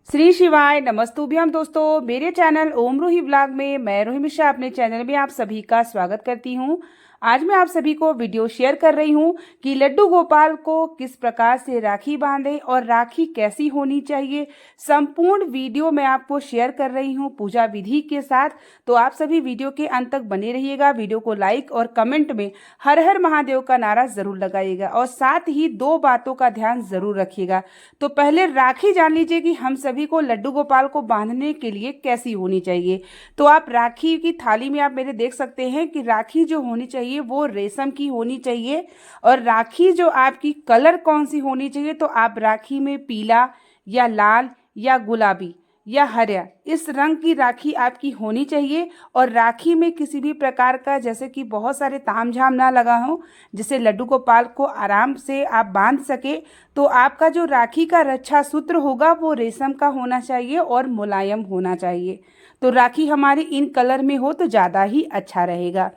श्री शिवाय नमस्तुभ्यम दोस्तों, मेरे चैनल ओम रूही ब्लॉग में मैं रूही मिश्रा अपने चैनल में आप सभी का स्वागत करती हूं। आज मैं आप सभी को वीडियो शेयर कर रही हूं कि लड्डू गोपाल को किस प्रकार से राखी बांधे और राखी कैसी होनी चाहिए। संपूर्ण वीडियो मैं आपको शेयर कर रही हूं पूजा विधि के साथ, तो आप सभी वीडियो के अंत तक बने रहिएगा। वीडियो को लाइक और कमेंट में हर हर महादेव का नारा जरूर लगाइएगा और साथ ही दो बातों का ध्यान जरूर रखिएगा। तो पहले राखी जान लीजिए कि हम सभी को लड्डू गोपाल को बांधने के लिए कैसी होनी चाहिए। तो आप राखी की थाली में आप मेरे देख सकते हैं कि राखी जो होनी चाहिए वो रेशम की होनी चाहिए। और राखी जो आपकी कलर कौन सी होनी चाहिए, तो आप राखी में पीला या लाल या गुलाबी या हरा इस रंग की राखी आपकी होनी चाहिए। और राखी में किसी भी प्रकार का जैसे कि बहुत सारे तामझाम ना लगा हो, जिससे लड्डू गोपाल को आराम से आप बांध सके। तो आपका जो राखी का रक्षा सूत्र होगा वो रेशम का होना चाहिए और मुलायम होना चाहिए। तो राखी हमारी इन कलर में हो तो ज़्यादा ही अच्छा रहेगा।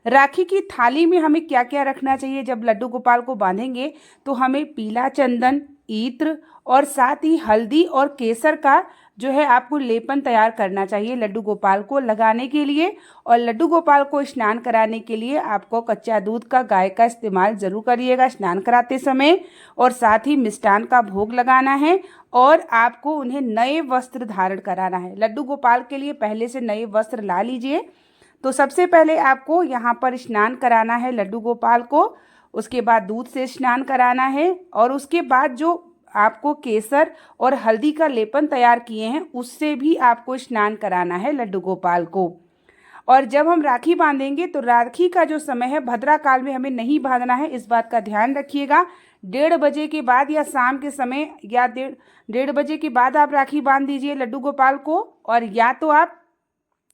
राखी की थाली में हमें क्या क्या रखना चाहिए जब लड्डू गोपाल को बांधेंगे, तो हमें पीला चंदन, इत्र और साथ ही हल्दी और केसर का जो है आपको लेपन तैयार करना चाहिए लड्डू गोपाल को लगाने के लिए। और लड्डू गोपाल को स्नान कराने के लिए आपको कच्चा दूध का गाय का इस्तेमाल जरूर करिएगा स्नान कराते समय। और साथ ही मिष्ठान का भोग लगाना है और आपको उन्हें नए वस्त्र धारण कराना है। लड्डू गोपाल के लिए पहले से नए वस्त्र ला लीजिए। तो सबसे पहले आपको यहाँ पर स्नान कराना है लड्डू गोपाल को, उसके बाद दूध से स्नान कराना है और उसके बाद जो आपको केसर और हल्दी का लेपन तैयार किए हैं उससे भी आपको स्नान कराना है लड्डू गोपाल को। और जब हम राखी बांधेंगे तो राखी का जो समय है भद्रा काल में हमें नहीं बांधना है, इस बात का ध्यान रखिएगा। 1:30 बजे के बाद या शाम के समय या 1:30 बजे के बाद आप राखी बांध दीजिए लड्डू गोपाल को, और या तो आप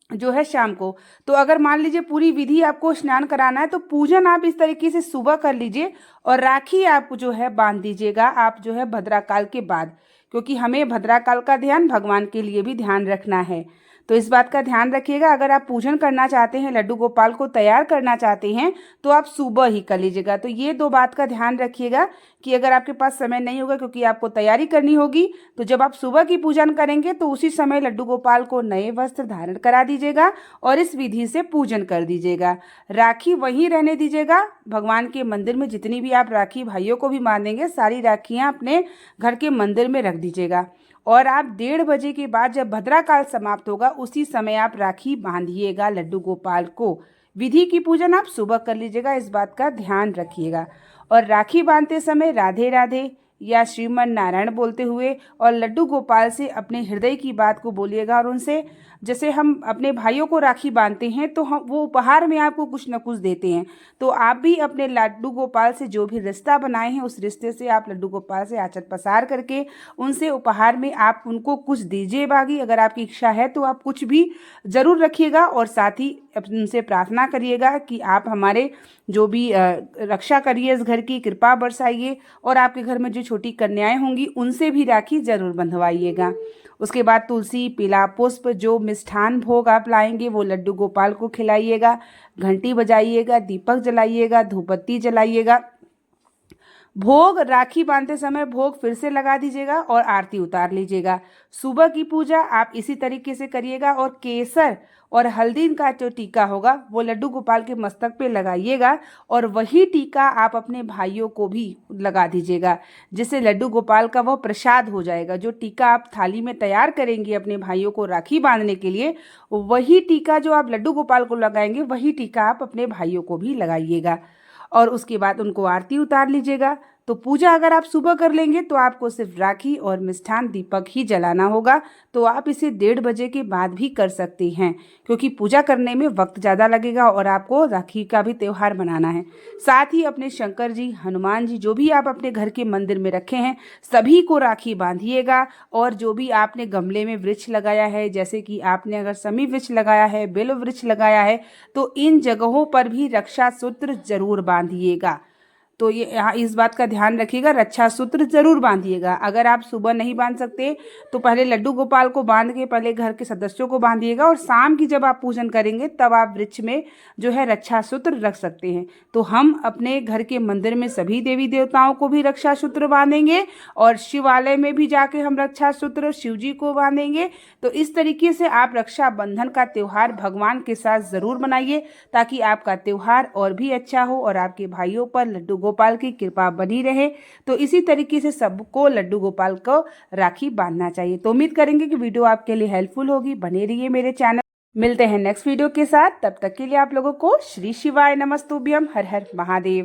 जो है शाम को। तो अगर मान लीजिए पूरी विधि आपको स्नान कराना है तो पूजन आप इस तरीके से सुबह कर लीजिए और राखी आप जो है बांध दीजिएगा आप जो है भद्राकाल के बाद, क्योंकि हमें भद्राकाल का ध्यान भगवान के लिए भी ध्यान रखना है। तो इस बात का ध्यान रखिएगा। अगर आप पूजन करना चाहते हैं, लड्डू गोपाल को तैयार करना चाहते हैं, तो आप सुबह ही कर लीजिएगा। तो ये दो बात का ध्यान रखिएगा कि अगर आपके पास समय नहीं होगा क्योंकि आपको तैयारी करनी होगी, तो जब आप सुबह की पूजन करेंगे तो उसी समय लड्डू गोपाल को नए वस्त्र धारण करा दीजिएगा और इस विधि से पूजन कर दीजिएगा। राखी वहीं रहने दीजिएगा भगवान के मंदिर में। जितनी भी आप राखी भाइयों को भी बांधेंगे सारी राखियाँ अपने घर के मंदिर में रख दीजिएगा। और आप 1:30 बजे के बाद जब भद्राकाल समाप्त होगा उसी समय आप राखी बांधिएगा लड्डू गोपाल को। विधि की पूजन आप सुबह कर लीजिएगा, इस बात का ध्यान रखिएगा। और राखी बांधते समय राधे राधे या श्रीमन नारायण बोलते हुए और लड्डू गोपाल से अपने हृदय की बात को बोलिएगा। और उनसे जैसे हम अपने भाइयों को राखी बांधते हैं तो हम वो उपहार में आपको कुछ न कुछ देते हैं, तो आप भी अपने लड्डू गोपाल से जो भी रिश्ता बनाए हैं उस रिश्ते से आप लड्डू गोपाल से आचत पसार करके उनसे उपहार में आप उनको कुछ दीजिए। बागी अगर आपकी इच्छा है तो आप कुछ भी ज़रूर रखिएगा और साथ ही उनसे प्रार्थना करिएगा कि आप हमारे जो भी रक्षा करिए, इस घर की कृपा बरसाइए और आपके घर में जो छोटी कन्याएं होंगी उनसे भी राखी जरूर बंधवाइएगा। उसके बाद तुलसी, पीला पुष्प, जो मिष्ठान भोग आप लाएंगे वो लड्डू गोपाल को खिलाइएगा। घंटी बजाइएगा, दीपक जलाइएगा, धूपबत्ती जलाइएगा। भोग राखी बांधते समय भोग फिर से लगा दीजिएगा और आरती उतार लीजिएगा। सुबह की पूजा आप इसी तरीके से करिएगा और केसर और हल्दी का जो टीका होगा वो लड्डू गोपाल के मस्तक पे लगाइएगा और वही टीका आप अपने भाइयों को भी लगा दीजिएगा, जिससे लड्डू गोपाल का वह प्रसाद हो जाएगा। जो टीका आप थाली में तैयार करेंगे अपने भाइयों को राखी बांधने के लिए, वही टीका जो आप लड्डू गोपाल को लगाएंगे वही टीका आप अपने भाइयों को भी लगाइएगा। और उसके बाद उनको आरती उतार लीजिएगा। तो पूजा अगर आप सुबह कर लेंगे तो आपको सिर्फ राखी और मिष्ठान दीपक ही जलाना होगा। तो आप इसे 1:30 बजे के बाद भी कर सकते हैं, क्योंकि पूजा करने में वक्त ज़्यादा लगेगा और आपको राखी का भी त्यौहार मनाना है। साथ ही अपने शंकर जी, हनुमान जी जो भी आप अपने घर के मंदिर में रखे हैं सभी को राखी बांधिएगा। और जो भी आपने गमले में वृक्ष लगाया है, जैसे कि आपने अगर समी वृक्ष लगाया है, बेल वृक्ष लगाया है, तो इन जगहों पर भी रक्षा सूत्र जरूर बांधिएगा। तो ये यहाँ इस बात का ध्यान रखिएगा, रक्षा सूत्र जरूर बांधिएगा। अगर आप सुबह नहीं बांध सकते तो पहले लड्डू गोपाल को बांध के पहले घर के सदस्यों को बांधिएगा, और शाम की जब आप पूजन करेंगे तब आप वृक्ष में जो है रक्षा सूत्र रख सकते हैं। तो हम अपने घर के मंदिर में सभी देवी देवताओं को भी रक्षा सूत्र बांधेंगे, और शिवालय में भी जाके हम रक्षा सूत्र शिव जी को बांधेंगे। तो इस तरीके से आप रक्षाबंधन का त्यौहार भगवान के साथ ज़रूर मनाइए, ताकि आपका त्यौहार और भी अच्छा हो और आपके भाइयों पर लड्डू गोपाल की कृपा बनी रहे। तो इसी तरीके से सबको लड्डू गोपाल को राखी बांधना चाहिए। तो उम्मीद करेंगे कि वीडियो आपके लिए हेल्पफुल होगी। बने रहिए मेरे चैनल। मिलते हैं नेक्स्ट वीडियो के साथ, तब तक के लिए आप लोगों को श्री शिवाय नमस्तुभ्यम। हर हर महादेव।